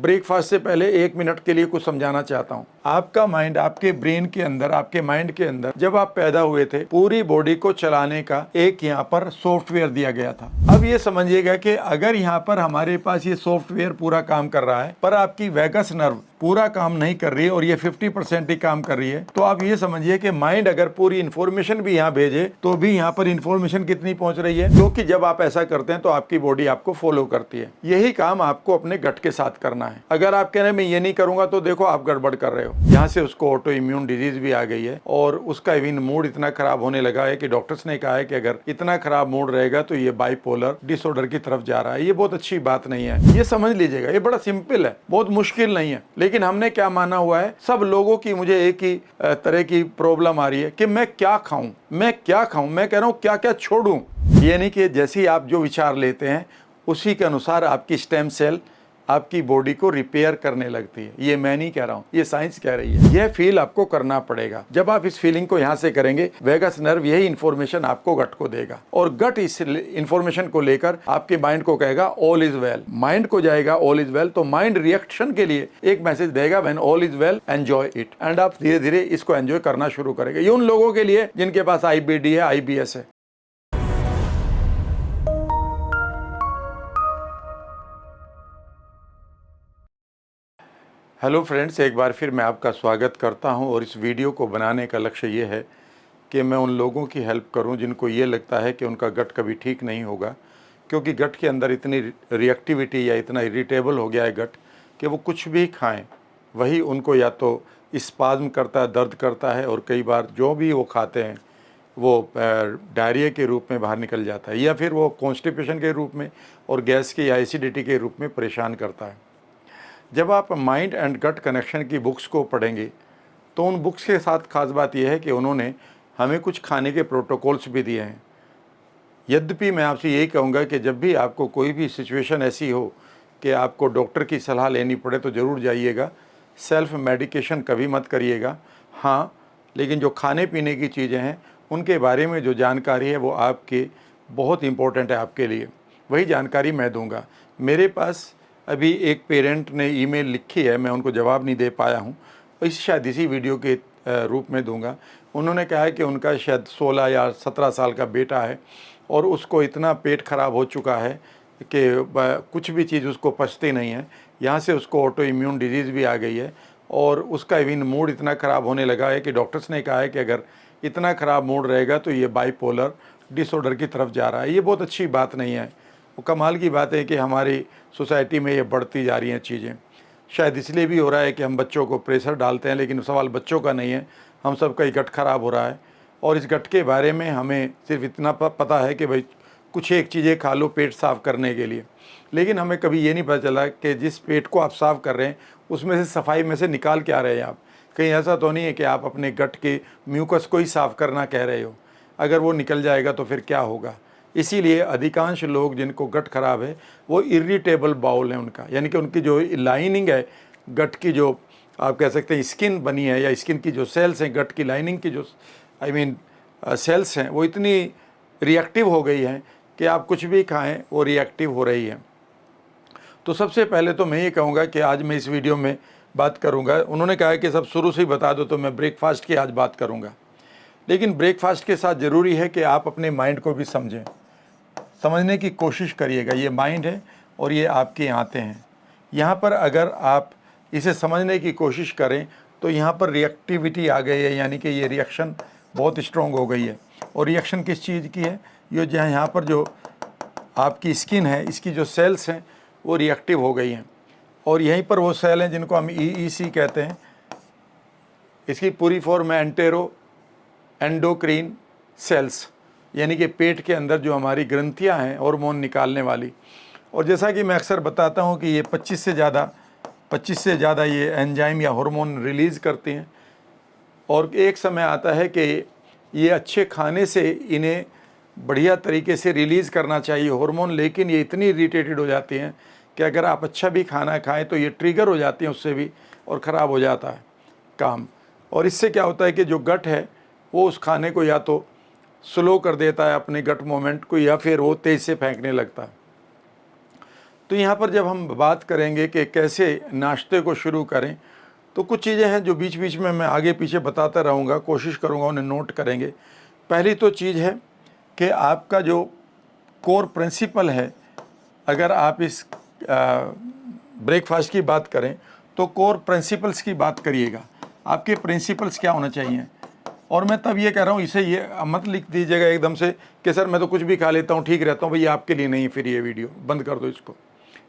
Breakfast से पहले 1 minute के लिए कुछ समझाना चाहता हूँ। आपका माइंड आपके ब्रेन के अंदर, आपके माइंड के अंदर जब आप पैदा हुए थे, पूरी बॉडी को चलाने का एक यहाँ पर सॉफ्टवेयर दिया गया था। अब ये समझिएगा कि अगर यहाँ पर हमारे पास ये सॉफ्टवेयर पूरा काम कर रहा है, पर आपकी वैगस नर्व पूरा काम नहीं कर रही है और ये 50% ही काम कर रही है, तो आप ये समझिए कि माइंड अगर पूरी इन्फॉर्मेशन भी यहाँ भेजे तो भी यहाँ पर इन्फॉर्मेशन कितनी पहुंच रही है, क्योंकि जब आप ऐसा करते हैं तो आपकी बॉडी आपको फॉलो करती है। यही काम आपको अपने गट के साथ करना है। अगर आप कह रहे हैं मैं ये नहीं करूंगा, तो देखो आप गड़बड़ कर रहे हो। यहाँ से उसको ऑटो इम्यून डिजीज भी आ गई है और उसका इवन मूड इतना खराब होने लगा है कि डॉक्टर्स ने कहा है कि अगर इतना खराब मूड रहेगा तो ये बाइपोलर डिसऑर्डर की तरफ जा रहा है। ये बहुत अच्छी बात नहीं है, ये समझ लीजिएगा। ये बड़ा सिंपल है, बहुत मुश्किल नहीं है। लेकिन हमने क्या माना हुआ है, सब लोगों की मुझे एक ही तरह की प्रॉब्लम आ रही है कि मैं क्या खाऊं, मैं क्या खाऊं। मैं कह रहा हूं क्या क्या छोड़ूं। ये नहीं कि जैसे ही आप जो विचार लेते हैं उसी के अनुसार आपकी स्टेम सेल आपकी बॉडी को रिपेयर करने लगती है। ये मैं नहीं कह रहा हूँ, ये साइंस कह रही है। यह फील आपको करना पड़ेगा। जब आप इस फीलिंग को यहाँ से करेंगे, वेगस नर्व यही इन्फॉर्मेशन आपको गट को देगा और गट इस इन्फॉर्मेशन को लेकर आपके माइंड को कहेगा ऑल इज वेल। माइंड को जाएगा ऑल इज वेल, तो माइंड रिएक्शन के लिए एक मैसेज देगा when all is well enjoy it. And आप धीरे धीरे इसको एंजॉय करना शुरू करेंगे। ये उन लोगों के लिए जिनके पास IBD है, IBS है। हेलो फ्रेंड्स, एक बार फिर मैं आपका स्वागत करता हूं और इस वीडियो को बनाने का लक्ष्य ये है कि मैं उन लोगों की हेल्प करूं जिनको ये लगता है कि उनका गट कभी ठीक नहीं होगा, क्योंकि गट के अंदर इतनी रिएक्टिविटी या इतना इरिटेबल हो गया है गट कि वो कुछ भी खाएं वही उनको या तो स्पाज्म करता है, दर्द करता है, और कई बार जो भी वो खाते हैं वो डायरिया के रूप में बाहर निकल जाता है, या फिर वो कॉन्स्टिपेशन के रूप में और गैस की या एसिडिटी के रूप में परेशान करता है। जब आप माइंड एंड गट कनेक्शन की बुक्स को पढ़ेंगे तो उन बुक्स के साथ खास बात यह है कि उन्होंने हमें कुछ खाने के प्रोटोकॉल्स भी दिए हैं। यद्यपि मैं आपसे यही कहूँगा कि जब भी आपको कोई भी सिचुएशन ऐसी हो कि आपको डॉक्टर की सलाह लेनी पड़े तो ज़रूर जाइएगा। सेल्फ मेडिकेशन कभी मत करिएगा। हाँ, लेकिन जो खाने पीने की चीज़ें हैं उनके बारे में जो जानकारी है वो आपके बहुत इम्पोर्टेंट है आपके लिए। वही जानकारी मैं दूँगा। मेरे पास अभी एक पेरेंट ने ईमेल लिखी है, मैं उनको जवाब नहीं दे पाया हूँ, शायद इसी वीडियो के रूप में दूंगा। उन्होंने कहा है कि उनका शायद 16 या 17 साल का बेटा है और उसको इतना पेट खराब हो चुका है कि कुछ भी चीज़ उसको पचती नहीं है। यहाँ से उसको ऑटो इम्यून डिजीज़ भी आ गई है और उसका इवन मूड इतना ख़राब होने लगा है कि डॉक्टर्स ने कहा है कि अगर इतना ख़राब मूड रहेगा तो ये बाइपोलर डिसऑर्डर की तरफ जा रहा है। ये बहुत अच्छी बात नहीं है। वो कमाल की बात है कि हमारी सोसाइटी में ये बढ़ती जा रही हैं चीज़ें। शायद इसलिए भी हो रहा है कि हम बच्चों को प्रेशर डालते हैं, लेकिन सवाल बच्चों का नहीं है, हम सबका ही गट खराब हो रहा है। और इस गट के बारे में हमें सिर्फ इतना पता है कि भाई कुछ एक चीज़ें खा लो पेट साफ़ करने के लिए, लेकिन हमें कभी ये नहीं पता चला कि जिस पेट को आप साफ़ कर रहे हैं उसमें से सफाई में से निकाल के आ रहे हैं आप। कहीं ऐसा तो नहीं है कि आप अपने गट के म्यूकस को ही साफ़ करना कह रहे हो। अगर वो निकल जाएगा तो फिर क्या होगा। इसीलिए अधिकांश लोग जिनको गट खराब है वो इरिटेबल बाउल है उनका, यानी कि उनकी जो लाइनिंग है गट की, जो आप कह सकते हैं स्किन बनी है या स्किन की जो सेल्स हैं, गट की लाइनिंग की जो सेल्स हैं, वो इतनी रिएक्टिव हो गई हैं कि आप कुछ भी खाएं वो रिएक्टिव हो रही है। तो सबसे पहले तो मैं ये कहूँगा कि आज मैं इस वीडियो में बात करूँगा, उन्होंने कहा है कि सब शुरू से ही बता दो, तो मैं ब्रेकफास्ट की आज बात करूँगा। लेकिन ब्रेकफास्ट के साथ ज़रूरी है कि आप अपने माइंड को भी समझें, समझने की कोशिश करिएगा। ये माइंड है और ये आपकी आंतें हैं। यहाँ पर अगर आप इसे समझने की कोशिश करें तो यहाँ पर रिएक्टिविटी आ गई है, यानी कि ये रिएक्शन बहुत स्ट्रॉन्ग हो गई है। और रिएक्शन किस चीज़ की है? ये जो यहाँ पर जो आपकी स्किन है, इसकी जो सेल्स हैं वो रिएक्टिव हो गई हैं, और यहीं पर वो सेल हैं जिनको हम EEC कहते हैं। इसकी पूरी फॉर्म है एंडोक्रीन सेल्स, यानी कि पेट के अंदर जो हमारी ग्रंथियां हैं हार्मोन निकालने वाली। और जैसा कि मैं अक्सर बताता हूं कि ये 25 से ज़्यादा ये एंजाइम या हार्मोन रिलीज़ करती हैं। और एक समय आता है कि ये अच्छे खाने से इन्हें बढ़िया तरीके से रिलीज़ करना चाहिए हार्मोन, लेकिन ये इतनी इरिटेटेड हो जाती हैं कि अगर आप अच्छा भी खाना खाएं तो ये ट्रिगर हो जाती हैं उससे भी, और ख़राब हो जाता है काम। और इससे क्या होता है कि जो गट है वो उस खाने को या तो स्लो कर देता है अपने गट मोमेंट को, या फिर वो तेज़ से फेंकने लगता है। तो यहाँ पर जब हम बात करेंगे कि कैसे नाश्ते को शुरू करें, तो कुछ चीज़ें हैं जो बीच बीच में मैं आगे पीछे बताता रहूँगा, कोशिश करूँगा उन्हें नोट करेंगे। पहली तो चीज़ है कि आपका जो कोर प्रिंसिपल है, अगर आप इस ब्रेकफास्ट की बात करें तो कोर प्रिंसिपल्स की बात करिएगा। आपके प्रिंसिपल्स क्या होना चाहिए? और मैं तब ये कह रहा हूँ, इसे ये मत लिख दीजिएगा एकदम से कि सर मैं तो कुछ भी खा लेता हूँ, ठीक रहता हूँ। भैया आपके लिए नहीं, फिर ये वीडियो बंद कर दो इसको।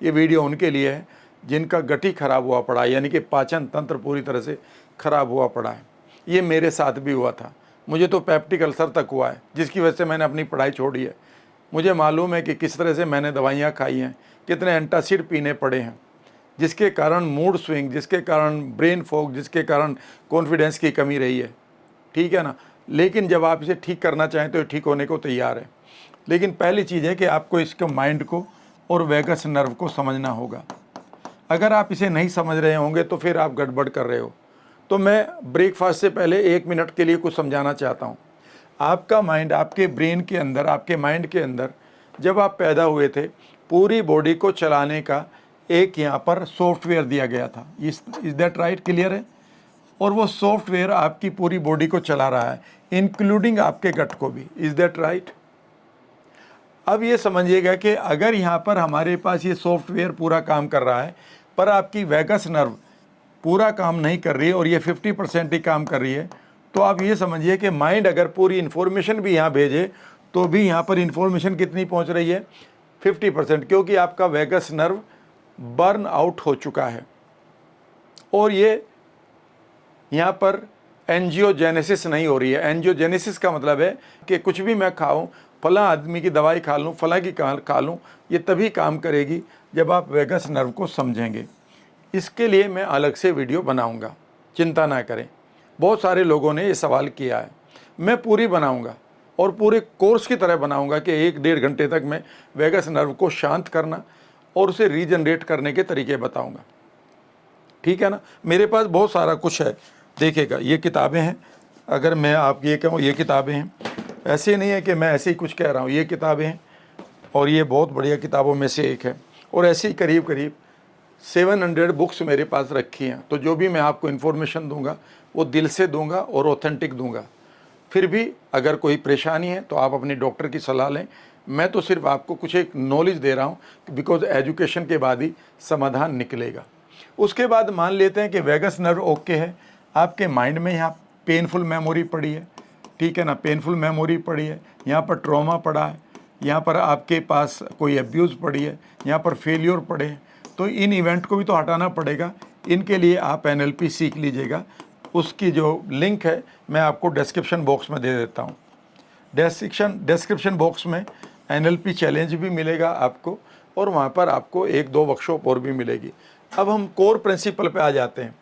ये वीडियो उनके लिए है जिनका गट ही खराब हुआ पड़ा है, यानी कि पाचन तंत्र पूरी तरह से खराब हुआ पड़ा है। ये मेरे साथ भी हुआ था। मुझे तो पेप्टिक अल्सर तक हुआ है, जिसकी वजह से मैंने अपनी पढ़ाई छोड़ी है। मुझे मालूम है कि किस तरह से मैंने दवाइयाँ खाई हैं, कितने एंटासिड पीने पड़े हैं, जिसके कारण मूड स्विंग, जिसके कारण ब्रेन फॉग, जिसके कारण कॉन्फिडेंस की कमी रही है। ठीक है ना? लेकिन जब आप इसे ठीक करना चाहें तो ठीक होने को तैयार है। लेकिन पहली चीज़ है कि आपको इसके माइंड को और वेगस नर्व को समझना होगा। अगर आप इसे नहीं समझ रहे होंगे तो फिर आप गड़बड़ कर रहे हो। तो मैं ब्रेकफास्ट से पहले 1 मिनट के लिए कुछ समझाना चाहता हूँ। आपका माइंड, आपके ब्रेन के अंदर, आपके माइंड के अंदर जब आप पैदा हुए थे, पूरी बॉडी को चलाने का एक यहाँ पर सॉफ्टवेयर दिया गया था। Is that right? क्लियर है? और वो सॉफ्टवेयर आपकी पूरी बॉडी को चला रहा है, इंक्लूडिंग आपके गट को भी। Is that right? अब ये समझिएगा कि अगर यहाँ पर हमारे पास ये सॉफ्टवेयर पूरा काम कर रहा है, पर आपकी वेगस नर्व पूरा काम नहीं कर रही है और ये 50% ही काम कर रही है, तो आप ये समझिए कि माइंड अगर पूरी इन्फॉर्मेशन भी यहाँ भेजे तो भी यहाँ पर इन्फॉर्मेशन कितनी पहुँच रही है? 50%, क्योंकि आपका वेगस नर्व बर्न आउट हो चुका है। और ये यहाँ पर एंजियोजेनेसिस नहीं हो रही है। एंजियोजेनेसिस का मतलब है कि कुछ भी मैं खाऊं, फला आदमी की दवाई खा लूँ, फला की खा लूँ, ये तभी काम करेगी जब आप वेगस नर्व को समझेंगे। इसके लिए मैं अलग से वीडियो बनाऊंगा, चिंता ना करें। बहुत सारे लोगों ने ये सवाल किया है, मैं पूरी बनाऊंगा और पूरे कोर्स की तरह बनाऊंगा कि 1-1.5 घंटे तक मैं वेगस नर्व को शांत करना और उसे रीजनरेट करने के तरीके बताऊंगा। ठीक है ना? मेरे पास बहुत सारा कुछ है, देखिएगा। ये किताबें हैं, अगर मैं आप ये कहूँ ये किताबें हैं, ऐसे नहीं है कि मैं ऐसे ही कुछ कह रहा हूँ। ये किताबें हैं और ये बहुत बढ़िया किताबों में से एक है। और ऐसे ही करीब करीब 700 बुक्स मेरे पास रखी हैं। तो जो भी मैं आपको इन्फॉर्मेशन दूंगा वो दिल से दूंगा और ऑथेंटिक दूंगा। फिर भी अगर कोई परेशानी है तो आप अपने डॉक्टर की सलाह लें। मैं तो सिर्फ आपको कुछ एक नॉलेज दे रहा हूँ, बिकॉज एजुकेशन के बाद ही समाधान निकलेगा। उसके बाद मान लेते हैं कि वेगस नर्व ओके है, आपके माइंड में यहाँ पेनफुल मेमोरी पड़ी है। ठीक है ना? पेनफुल मेमोरी पड़ी है, यहाँ पर ट्रॉमा पड़ा है, यहाँ पर आपके पास कोई अब्यूज़ पड़ी है, यहाँ पर फेलियर पड़े हैं। तो इन इवेंट को भी तो हटाना पड़ेगा। इनके लिए आप NLP सीख लीजिएगा। उसकी जो लिंक है मैं आपको डिस्क्रिप्शन बॉक्स में दे देता हूँ। डिस्क्रिप्शन बॉक्स में NLP चैलेंज भी मिलेगा आपको, और वहाँ पर आपको 1-2 वर्कशॉप और भी मिलेगी। अब हम कोर प्रिंसिपल पे आ जाते हैं।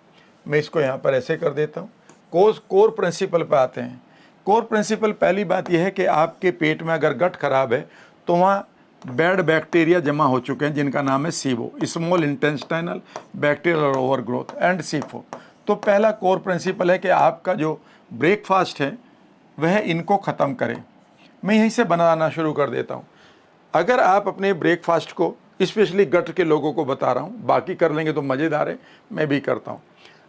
मैं इसको यहाँ पर ऐसे कर देता हूँ। कोर प्रिंसिपल पे आते हैं। कोर प्रिंसिपल, पहली बात यह है कि आपके पेट में अगर गट खराब है तो वहाँ बैड बैक्टीरिया जमा हो चुके हैं, जिनका नाम है SIBO, small intestinal bacterial overgrowth, and C4। तो पहला कोर प्रिंसिपल है कि आपका जो ब्रेकफास्ट है वह इनको ख़त्म करें। मैं यहीं से बनाना शुरू कर देता हूँ। अगर आप अपने ब्रेकफास्ट को, स्पेशली गट के लोगों को बता रहा हूँ, बाकी कर लेंगे तो मज़ेदार है, मैं भी करता हूँ।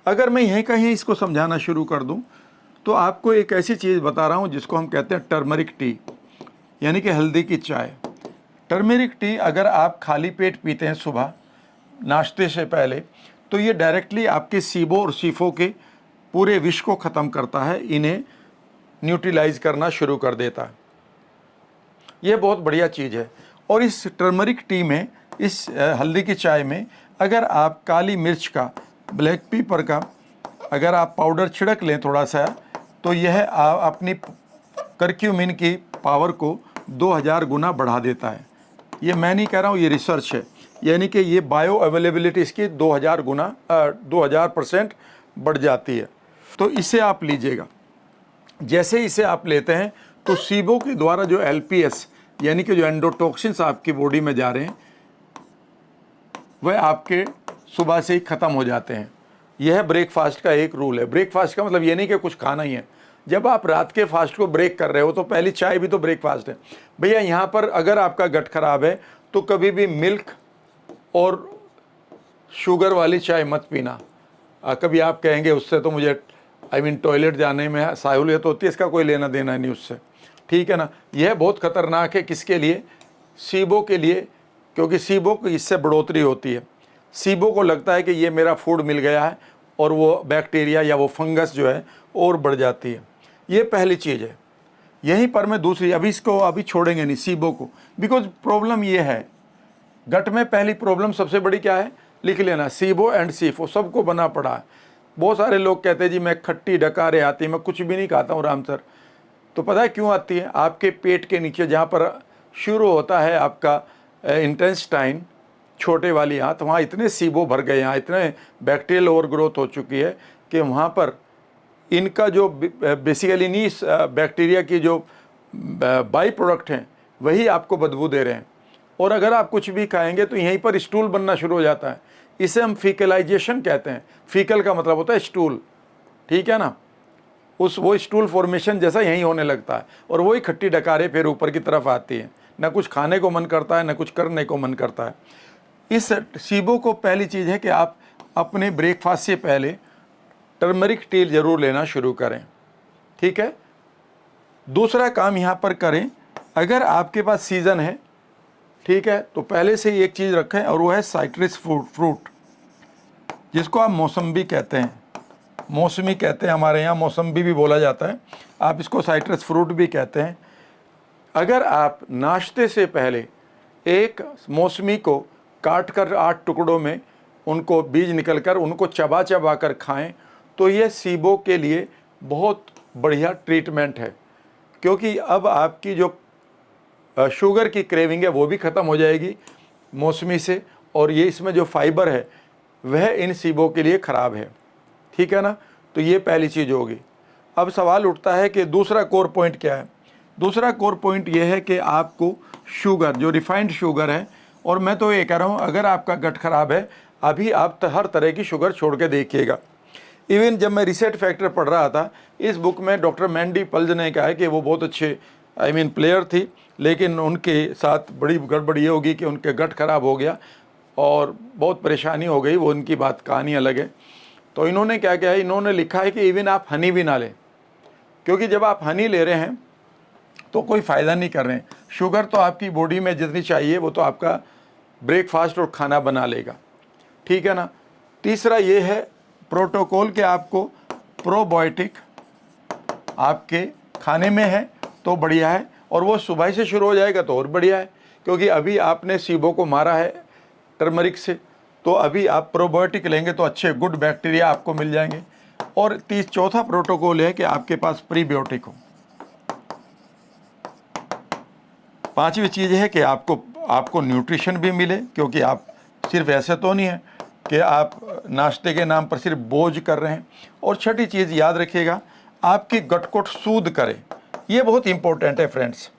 अगर मैं यहीं कहीं इसको समझाना शुरू कर दूँ तो आपको एक ऐसी चीज़ बता रहा हूँ जिसको हम कहते हैं टर्मरिक टी, यानी कि हल्दी की चाय। टर्मरिक टी अगर आप खाली पेट पीते हैं सुबह नाश्ते से पहले, तो ये डायरेक्टली आपके SIBO और C4 के पूरे विष को ख़त्म करता है, इन्हें न्यूट्रलाइज करना शुरू कर देता है। ये बहुत बढ़िया चीज़ है। और इस टर्मरिक टी में, इस हल्दी की चाय में, अगर आप काली मिर्च का, ब्लैक पेपर का अगर आप पाउडर छिड़क लें थोड़ा सा, तो यह अपनी करक्यूमिन की पावर को 2000 गुना बढ़ा देता है। ये मैं नहीं कह रहा हूँ, ये रिसर्च है, यानी कि ये बायो अवेलेबिलिटी इसकी 2000 गुना 2000% बढ़ जाती है। तो इसे आप लीजिएगा। जैसे इसे आप लेते हैं तो SIBO के द्वारा जो LPS, यानी कि जो एंडोटॉक्सिन्स आपकी बॉडी में जा रहे हैं, वह आपके सुबह से ही ख़त्म हो जाते हैं। यह ब्रेकफास्ट का एक रूल है। ब्रेकफास्ट का मतलब ये नहीं कि कुछ खाना ही है। जब आप रात के फास्ट को ब्रेक कर रहे हो तो पहली चाय भी तो ब्रेकफास्ट है। भैया यहाँ पर अगर आपका गट खराब है तो कभी भी मिल्क और शुगर वाली चाय मत पीना। कभी आप कहेंगे उससे तो मुझे टॉयलेट जाने में सहूलियत होती है, इसका कोई लेना देना नहीं उससे, ठीक है ना। यह बहुत ख़तरनाक है, किसके लिए? सीबो के लिए, क्योंकि सीबो को इससे बढ़ोतरी होती है। सीबो को लगता है कि ये मेरा फूड मिल गया है, और वो बैक्टीरिया या वो फंगस जो है और बढ़ जाती है। ये पहली चीज़ है। यहीं पर मैं दूसरी, इसको अभी छोड़ेंगे नहीं सीबो को, बिकॉज प्रॉब्लम ये है गट में। पहली प्रॉब्लम सबसे बड़ी क्या है, लिख लेना, सीबो एंड सीफो, सबको बना पड़ा है। बहुत सारे लोग कहते हैं जी मैं खट्टी डकारे आती है, मैं कुछ भी नहीं खाता हूँ राम सर। तो पता है क्यों आती है? आपके पेट के नीचे जहाँ पर शुरू होता है आपका इंटेस्टाइन, छोटे वाली आंत, वहाँ इतने सीबो भर गए, यहाँ इतने बैक्टीरियल ओवर ग्रोथ हो चुकी है कि वहाँ पर इनका जो बेसिकली नहीं, बैक्टीरिया की जो बाई प्रोडक्ट हैं वही आपको बदबू दे रहे हैं। और अगर आप कुछ भी खाएंगे तो यहीं पर स्टूल बनना शुरू हो जाता है। इसे हम फीकलाइजेशन कहते हैं। फीकल का मतलब होता है स्टूल, ठीक है ना। वो स्टूल फॉर्मेशन जैसा यहीं होने लगता है, और वही खट्टी डकारे फिर ऊपर की तरफ आती है। ना कुछ खाने को मन करता है, ना कुछ करने को मन करता है। इस सीबो को पहली चीज़ है कि आप अपने ब्रेकफास्ट से पहले टर्मरिक टी ज़रूर लेना शुरू करें, ठीक है। दूसरा काम यहाँ पर करें, अगर आपके पास सीज़न है, ठीक है, तो पहले से ही एक चीज़ रखें, और वो है साइट्रस फ्रूट, जिसको आप मौसम्बी कहते हैं, मौसमी कहते हैं, हमारे यहाँ मौसम्बी भी बोला जाता है, आप इसको साइट्रस फ्रूट भी कहते हैं। अगर आप नाश्ते से पहले एक मौसमी को काट कर 8 टुकड़ों में उनको बीज निकल कर उनको चबा चबा कर खाएँ, तो ये सीबो के लिए बहुत बढ़िया ट्रीटमेंट है। क्योंकि अब आपकी जो शुगर की क्रेविंग है वो भी ख़त्म हो जाएगी मौसमी से, और ये इसमें जो फाइबर है वह इन सीबो के लिए ख़राब है, ठीक है ना। तो ये पहली चीज़ होगी। अब सवाल उठता है कि दूसरा कोर पॉइंट क्या है। दूसरा कोर पॉइंट ये है कि आपको शुगर, जो रिफाइंड शुगर है, और मैं तो ये कह रहा हूँ अगर आपका गट ख़राब है, अभी आप हर तरह की शुगर छोड़ के देखिएगा। इवन जब मैं रिसेट फैक्टर पढ़ रहा था, इस बुक में डॉक्टर मैंडी पल्ज ने कहा है कि वो बहुत अच्छे प्लेयर थी, लेकिन उनके साथ बड़ी गड़बड़ ये होगी कि उनके गट खराब हो गया और बहुत परेशानी हो गई। वो उनकी बात कहानी अलग है। तो इन्होंने क्या किया है, इन्होंने लिखा है कि इवन आप हनी भी ना लें, क्योंकि जब आप हनी ले रहे हैं तो कोई फ़ायदा नहीं कर रहे हैं। शुगर तो आपकी बॉडी में जितनी चाहिए वो तो आपका ब्रेकफास्ट और खाना बना लेगा, ठीक है ना। तीसरा ये है प्रोटोकॉल कि आपको प्रोबायोटिक आपके खाने में है तो बढ़िया है, और वो सुबह से शुरू हो जाएगा तो और बढ़िया है, क्योंकि अभी आपने सीबो को मारा है टर्मरिक से, तो अभी आप प्रोबायोटिक लेंगे तो अच्छे गुड बैक्टीरिया आपको मिल जाएंगे। और चौथा प्रोटोकॉल है कि आपके पास प्रीबायोटिक हो। पांचवी चीज़ है कि आपको न्यूट्रिशन भी मिले, क्योंकि आप सिर्फ ऐसे तो नहीं है कि आप नाश्ते के नाम पर सिर्फ बोझ कर रहे हैं। और छठी चीज़ याद रखिएगा, आपकी गट को सूद करे। ये बहुत इंपॉर्टेंट है फ्रेंड्स।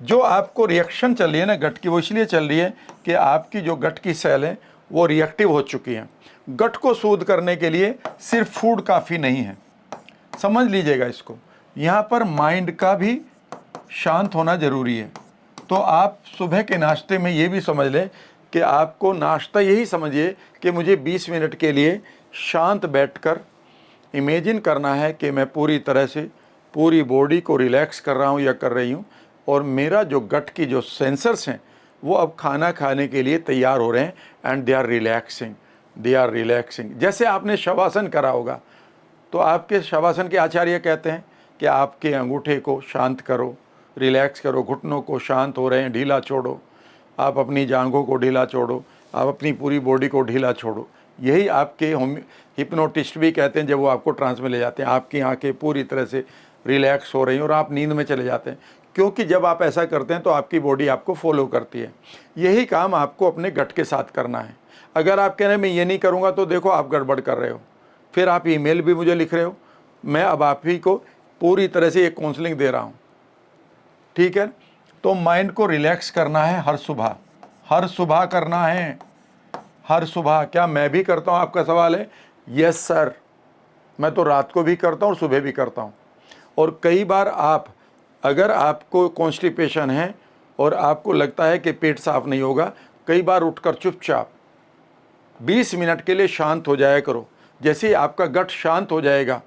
जो आपको रिएक्शन चल रही है ना गट की, वो इसलिए चल रही है कि आपकी जो गट की सेल है वो रिएक्टिव हो चुकी हैं। गट को सूद करने के लिए सिर्फ फूड काफ़ी नहीं है, समझ लीजिएगा इसको। यहाँ पर माइंड का भी शांत होना ज़रूरी है। तो आप सुबह के नाश्ते में ये भी समझ लें कि आपको नाश्ता यही समझिए कि मुझे 20 मिनट के लिए शांत बैठकर इमेजिन करना है कि मैं पूरी तरह से पूरी बॉडी को रिलैक्स कर रहा हूँ या कर रही हूँ, और मेरा जो गट की जो सेंसर्स हैं वो अब खाना खाने के लिए तैयार हो रहे हैं, एंड दे आर रिलैक्सिंग। जैसे आपने शवासन करा होगा, तो आपके शवासन के आचार्य कहते हैं कि आपके अंगूठे को शांत करो, रिलैक्स करो, घुटनों को शांत हो रहे हैं, ढीला छोड़ो, आप अपनी जांघों को ढीला छोड़ो, आप अपनी पूरी बॉडी को ढीला छोड़ो। यही आपके हिप्नोटिस्ट भी कहते हैं, जब वो आपको ट्रांस में ले जाते हैं, आपकी आंखें पूरी तरह से रिलैक्स हो रही हैं और आप नींद में चले जाते हैं। क्योंकि जब आप ऐसा करते हैं तो आपकी बॉडी आपको फॉलो करती है। यही काम आपको अपने गट के साथ करना है। अगर आप कह रहे हैं मैं ये नहीं करूँगा, तो देखो आप गड़बड़ कर रहे हो, फिर आप ईमेल भी मुझे लिख रहे हो। मैं अब आप ही को पूरी तरह से एक काउंसलिंग दे रहा हूँ, ठीक है। तो माइंड को रिलैक्स करना है हर सुबह करना है, हर सुबह। क्या मैं भी करता हूँ, आपका सवाल है? यस सर, मैं तो रात को भी करता हूँ और सुबह भी करता हूँ। और कई बार अगर आपको कॉन्स्टिपेशन है और आपको लगता है कि पेट साफ नहीं होगा, कई बार उठकर चुपचाप 20 मिनट के लिए शांत हो जाया करो। जैसे ही आपका गट शांत हो जाएगा,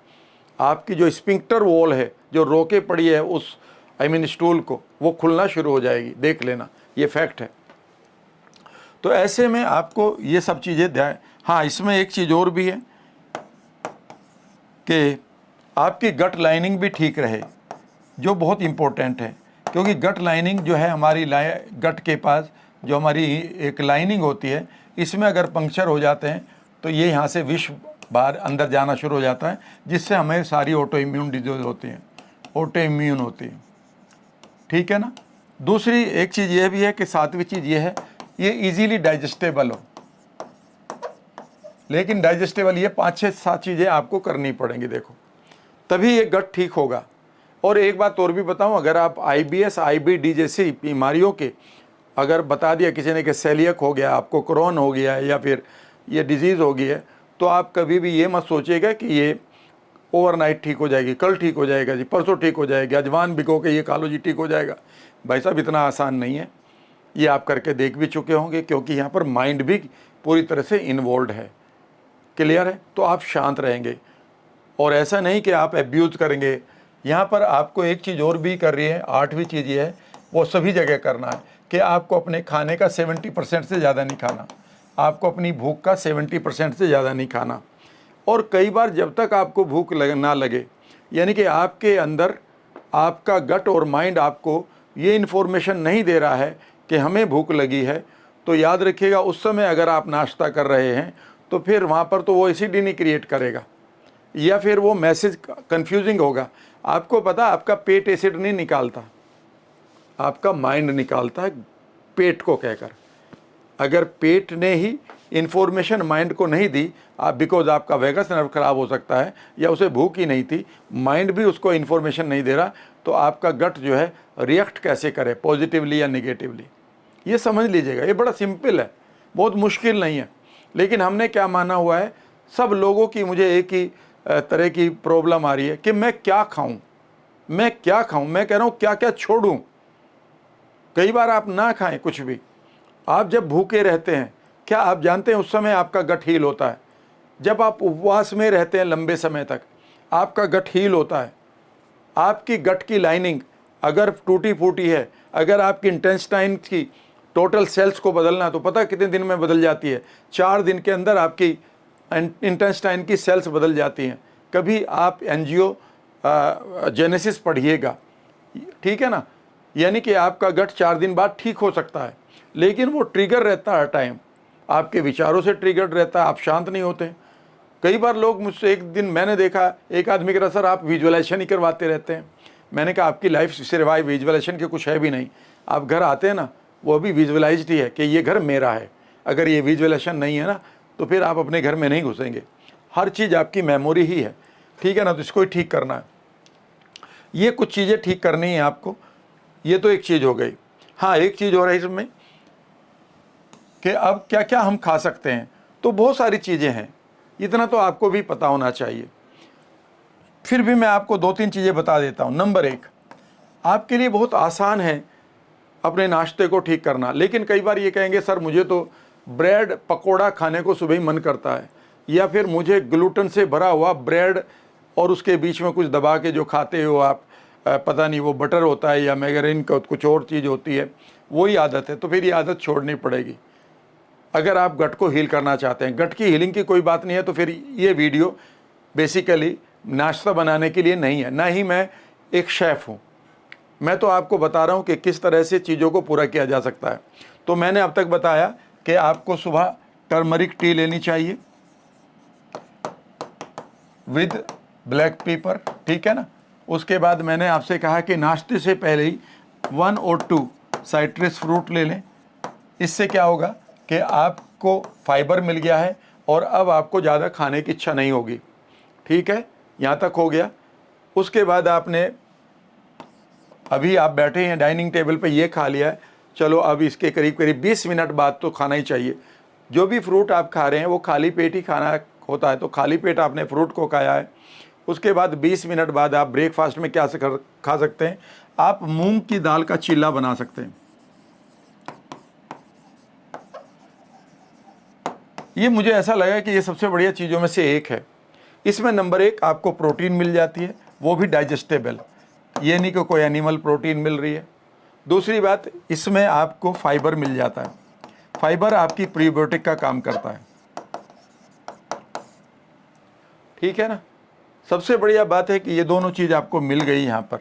आपकी जो स्पिंक्टर वॉल है जो रोके पड़ी है उस स्टूल को, वो खुलना शुरू हो जाएगी। देख लेना, ये फैक्ट है। तो ऐसे में आपको ये सब चीज़ें ध्यान। हाँ, इसमें एक चीज़ और भी है कि आपकी गट लाइनिंग भी ठीक रहे, जो बहुत इम्पोर्टेंट है। क्योंकि गट लाइनिंग जो है हमारी गट के पास जो हमारी एक लाइनिंग होती है, इसमें अगर पंक्चर हो जाते हैं तो ये यहाँ से विष बाहर अंदर जाना शुरू हो जाता है, जिससे हमें सारी ऑटो इम्यून डिजीज होती हैं, ऑटो इम्यून होती है। ठीक है ना। दूसरी एक चीज़ ये भी है कि 7वीं चीज़ ये है, ये इजीली डाइजेस्टेबल हो। लेकिन डाइजेस्टेबल ये 5-6-7 चीज़ें आपको करनी पड़ेंगी, देखो, तभी ये गट ठीक होगा। और एक बात और भी बताऊं, अगर आप IBS IBD जैसी बीमारियों के अगर बता दिया किसी ने कि सेलियक हो गया, आपको क्रोन हो गया है या फिर ये डिजीज़ हो गई है, तो आप कभी भी ये मत सोचिएगा कि ये ओवरनाइट ठीक हो जाएगी, कल ठीक हो जाएगा जी, परसों ठीक हो जाएगी, अजवान भिगो के ये खा लो जी ठीक हो जाएगा। भाई साहब, इतना आसान नहीं है। ये आप करके देख भी चुके होंगे, क्योंकि यहाँ पर माइंड भी पूरी तरह से इन्वॉल्व है। क्लियर है। तो आप शांत रहेंगे और ऐसा नहीं कि आप एब्यूज़ करेंगे। यहाँ पर आपको एक चीज़ और भी कर रही है, 8वीं चीज़ ये है, वो सभी जगह करना है कि आपको अपने खाने का 70% से ज़्यादा नहीं खाना, आपको अपनी भूख का 70% से ज़्यादा नहीं खाना। और कई बार जब तक आपको भूख ना लगे, यानी कि आपके अंदर आपका गट और माइंड आपको ये इन्फॉर्मेशन नहीं दे रहा है कि हमें भूख लगी है, तो याद रखिएगा उस समय अगर आप नाश्ता कर रहे हैं तो फिर वहाँ पर तो वो एसिड ही नहीं क्रिएट करेगा, या फिर वो मैसेज कंफ्यूजिंग होगा। आपको पता, आपका पेट एसिड नहीं निकालता, आपका माइंड निकालता है पेट को कहकर। अगर पेट ने ही इन्फॉर्मेशन माइंड को नहीं दी, आप बिकॉज आपका वेगस नर्व खराब हो सकता है या उसे भूख ही नहीं थी, माइंड भी उसको इन्फॉर्मेशन नहीं दे रहा, तो आपका गट जो है रिएक्ट कैसे करे, पॉजिटिवली या निगेटिवली। ये समझ लीजिएगा, ये बड़ा सिंपल है, बहुत मुश्किल नहीं है। लेकिन हमने क्या माना हुआ है, सब लोगों की मुझे एक ही तरह की प्रॉब्लम आ रही है कि मैं क्या खाऊं, मैं क्या खाऊं, मैं कह रहा हूं क्या क्या छोड़ूं। कई बार आप ना खाएं कुछ भी, आप जब भूखे रहते हैं, क्या आप जानते हैं उस समय आपका गट हील होता है। जब आप उपवास में रहते हैं लंबे समय तक, आपका गट हील होता है। आपकी गट की लाइनिंग अगर टूटी फूटी है, अगर आपकी इंटेस्टाइन की टोटल सेल्स को बदलना, तो पता कितने दिन में बदल जाती है, 4 दिन के अंदर आपकी इंटेस्टाइन की सेल्स बदल जाती हैं। कभी आप एंजियो जेनेसिस पढ़िएगा, ठीक है ना। यानी कि आपका गट 4 दिन बाद ठीक हो सकता है, लेकिन वो ट्रिगर रहता है हर टाइम, आपके विचारों से ट्रिगर रहता है, आप शांत नहीं होते। कई बार लोग मुझसे, एक दिन मैंने देखा एक आदमी कह रहा, सर आप विजुअलाइजेशन ही करवाते रहते हैं। मैंने कहा आपकी लाइफ सिवाय विजुअलाइजेशन के कुछ है भी नहीं। आप घर आते हैं ना, वो भी विजुअलाइज्ड ही है कि ये घर मेरा है। अगर ये विजुअलाइजेशन नहीं है ना, तो फिर आप अपने घर में नहीं घुसेंगे। हर चीज़ आपकी मेमोरी ही है, ठीक है ना। तो इसको ही ठीक करना है, ये कुछ चीज़ें ठीक करनी है आपको। ये तो एक चीज़ हो गई। हाँ, एक चीज़ और है इसमें कि अब क्या क्या हम खा सकते हैं। तो बहुत सारी चीज़ें हैं, इतना तो आपको भी पता होना चाहिए। फिर भी मैं आपको 2-3 चीज़ें बता देता हूँ। नंबर 1, आपके लिए बहुत आसान है अपने नाश्ते को ठीक करना। लेकिन कई बार ये कहेंगे, सर मुझे तो ब्रेड पकोड़ा खाने को सुबह ही मन करता है, या फिर मुझे ग्लूटेन से भरा हुआ ब्रेड और उसके बीच में कुछ दबा के जो खाते हो आप, पता नहीं वो बटर होता है या मैगरीन का कुछ और चीज़ होती है, वही आदत है। तो फिर ये आदत छोड़नी पड़ेगी अगर आप गट को हील करना चाहते हैं। गट की हीलिंग की कोई बात नहीं है, तो फिर ये वीडियो बेसिकली नाश्ता बनाने के लिए नहीं है, ना ही मैं एक शेफ़ हूँ। मैं तो आपको बता रहा हूँ कि किस तरह से चीज़ों को पूरा किया जा सकता है। तो मैंने अब तक बताया कि आपको सुबह टर्मरिक टी लेनी चाहिए विद ब्लैक पेपर, ठीक है ना। उसके बाद मैंने आपसे कहा कि नाश्ते से पहले ही 1 और 2 साइट्रस फ्रूट ले लें। इससे क्या होगा कि आपको फाइबर मिल गया है और अब आपको ज़्यादा खाने की इच्छा नहीं होगी, ठीक है। यहाँ तक हो गया। उसके बाद आपने, अभी आप बैठे हैं डाइनिंग टेबल पे, ये खा लिया है, चलो अब इसके करीब करीब 20 मिनट बाद तो खाना ही चाहिए। जो भी फ्रूट आप खा रहे हैं वो खाली पेट ही खाना होता है, तो खाली पेट आपने फ्रूट को खाया है। उसके बाद 20 मिनट बाद आप ब्रेकफास्ट में क्या खा सकते हैं, आप मूंग की दाल का चीला बना सकते हैं। ये मुझे ऐसा लगा कि ये सबसे बढ़िया चीज़ों में से एक है। इसमें नंबर 1 आपको प्रोटीन मिल जाती है, वो भी डाइजेस्टेबल, ये नहीं कि कोई एनिमल प्रोटीन मिल रही है। दूसरी बात, इसमें आपको फाइबर मिल जाता है। फाइबर आपकी प्रीबायोटिक का काम करता है, ठीक है ना। सबसे बढ़िया बात है कि ये दोनों चीज़ आपको मिल गई यहाँ पर।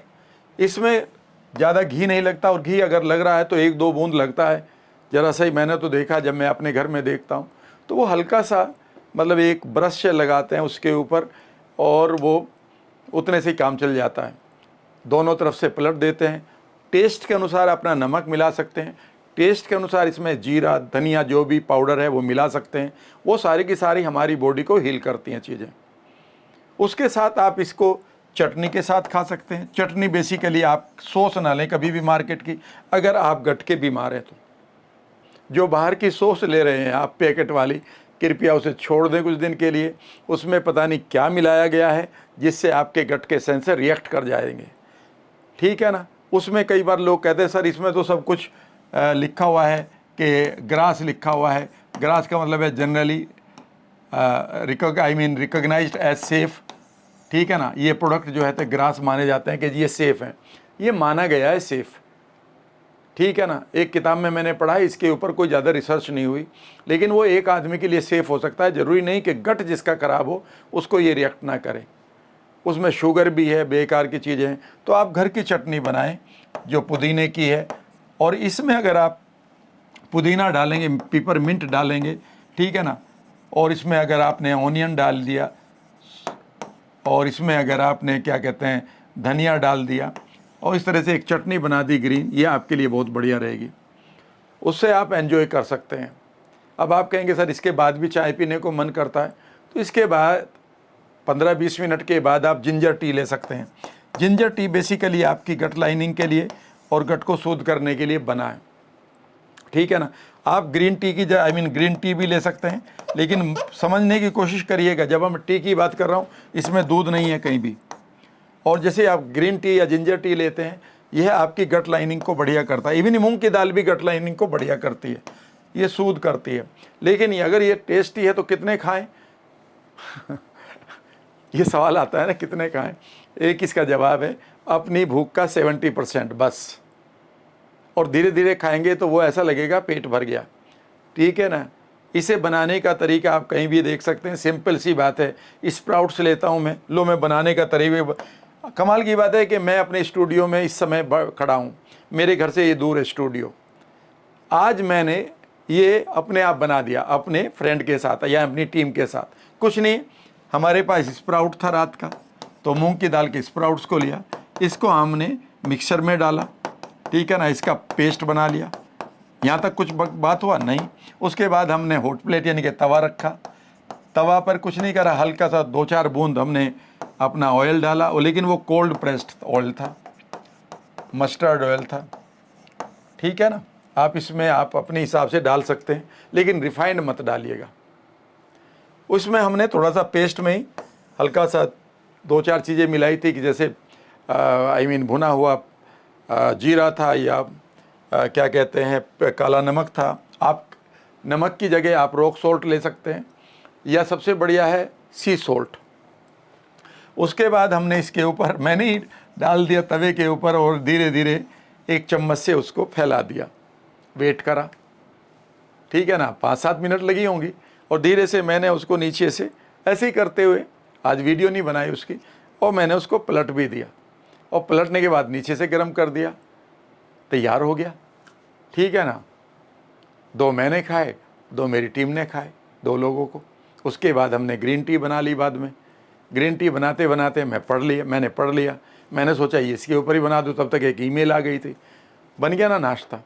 इसमें ज़्यादा घी नहीं लगता, और घी अगर लग रहा है तो 1-2 बूंद लगता है, ज़रा सा ही। मैंने तो देखा, जब मैं अपने घर में देखता हूँ तो वो हल्का सा, मतलब एक ब्रश से लगाते हैं उसके ऊपर, और वो उतने से ही काम चल जाता है। दोनों तरफ से पलट देते हैं। टेस्ट के अनुसार अपना नमक मिला सकते हैं, टेस्ट के अनुसार इसमें जीरा, धनिया, जो भी पाउडर है वो मिला सकते हैं। वो सारी की सारी हमारी बॉडी को हील करती हैं चीज़ें। उसके साथ आप इसको चटनी के साथ खा सकते हैं। चटनी बेसिकली आप सॉस ना लें कभी भी मार्केट की, अगर आप गट के बीमार हैं तो। जो बाहर की सॉस ले रहे हैं आप पैकेट वाली, कृपया उसे छोड़ दें कुछ दिन के लिए। उसमें पता नहीं क्या मिलाया गया है जिससे आपके गट के सेंसर रिएक्ट कर जाएंगे, ठीक है ना। उसमें कई बार लोग कहते हैं सर इसमें तो सब कुछ लिखा हुआ है कि ग्रास लिखा हुआ है। ग्रास का मतलब है जनरली रिकॉग्नाइज्ड एज सेफ, ठीक है ना। ये प्रोडक्ट जो है तो ग्रास माने जाते हैं कि जी ये सेफ़ हैं, ये माना गया है सेफ़, ठीक है ना। एक किताब में मैंने पढ़ा है, इसके ऊपर कोई ज़्यादा रिसर्च नहीं हुई, लेकिन वो एक आदमी के लिए सेफ़ हो सकता है। ज़रूरी नहीं कि गट जिसका ख़राब हो उसको ये रिएक्ट ना करे। उसमें शुगर भी है, बेकार की चीज़ें हैं। तो आप घर की चटनी बनाएं जो पुदीने की है, और इसमें अगर आप पुदीना डालेंगे, पिपरमिंट डालेंगे, ठीक है ना, और इसमें अगर आपने ऑनियन डाल दिया, और इसमें अगर आपने क्या कहते हैं धनिया डाल दिया, और इस तरह से एक चटनी बना दी ग्रीन, ये आपके लिए बहुत बढ़िया रहेगी। उससे आप एंजॉय कर सकते हैं। अब आप कहेंगे सर इसके बाद भी चाय पीने को मन करता है, तो इसके बाद 15-20 मिनट के बाद आप जिंजर टी ले सकते हैं। जिंजर टी बेसिकली आपकी गट लाइनिंग के लिए और गट को शुद्ध करने के लिए बना है, ठीक है ना। आप ग्रीन टी की ग्रीन टी भी ले सकते हैं, लेकिन समझने की कोशिश करिएगा, जब हम टी की बात कर रहा हूँ इसमें दूध नहीं है कहीं भी। और जैसे आप ग्रीन टी या जिंजर टी लेते हैं, यह आपकी गट लाइनिंग को बढ़िया करता है। इवन मूंग की दाल भी गट लाइनिंग को बढ़िया करती है, ये सूद करती है। लेकिन अगर ये टेस्टी है तो कितने खाएं ये सवाल आता है ना, कितने खाएं। एक इसका जवाब है, अपनी भूख का 70% बस, और धीरे धीरे खाएंगे तो वो ऐसा लगेगा पेट भर गया, ठीक है ना। इसे बनाने का तरीका आप कहीं भी देख सकते हैं, सिंपल सी बात है। स्प्राउट्स लेता हूँ मैं, लो मैं बनाने का तरीका, कमाल की बात है कि मैं अपने स्टूडियो में इस समय खड़ा हूँ, मेरे घर से ये दूर है स्टूडियो। आज मैंने ये अपने आप बना दिया, अपने फ्रेंड के साथ या अपनी टीम के साथ। कुछ नहीं, हमारे पास स्प्राउट था रात का, तो मूंग की दाल के स्प्राउट्स को लिया, इसको हमने मिक्सर में डाला, ठीक है ना, इसका पेस्ट बना लिया। यहाँ तक कुछ बात हुआ नहीं। उसके बाद हमने हॉट प्लेट यानी कि तवा रखा, तवा पर कुछ नहीं करा, हल्का सा 2-4 बूंद हमने अपना ऑयल डाला, और लेकिन वो कोल्ड प्रेस्ड ऑयल था, मस्टर्ड ऑयल था, ठीक है ना। आप इसमें आप अपने हिसाब से डाल सकते हैं, लेकिन रिफाइंड मत डालिएगा। उसमें हमने थोड़ा सा पेस्ट में ही हल्का सा 2-4 चीज़ें मिलाई थी, कि जैसे भुना हुआ जीरा था, या क्या कहते हैं काला नमक था। आप नमक की जगह आप रॉक सॉल्ट ले सकते हैं, या सबसे बढ़िया है सी सॉल्ट। उसके बाद हमने इसके ऊपर, मैंने ही डाल दिया तवे के ऊपर, और धीरे धीरे 1 चम्मच से उसको फैला दिया, वेट करा, ठीक है ना। 5-7 मिनट लगी होंगी, और धीरे से मैंने उसको नीचे से ऐसे ही करते हुए, आज वीडियो नहीं बनाई उसकी, और मैंने उसको पलट भी दिया, और पलटने के बाद नीचे से गर्म कर दिया, तैयार हो गया, ठीक है ना। 2 मैंने खाए, 2 मेरी टीम ने खाए, 2 लोगों को। उसके बाद हमने ग्रीन टी बना ली बाद में। ग्रीन टी बनाते बनाते मैंने पढ़ लिया, मैंने सोचा इसके ऊपर ही बना दूँ, तब तक एक ईमेल आ गई थी, बन गया ना नाश्ता।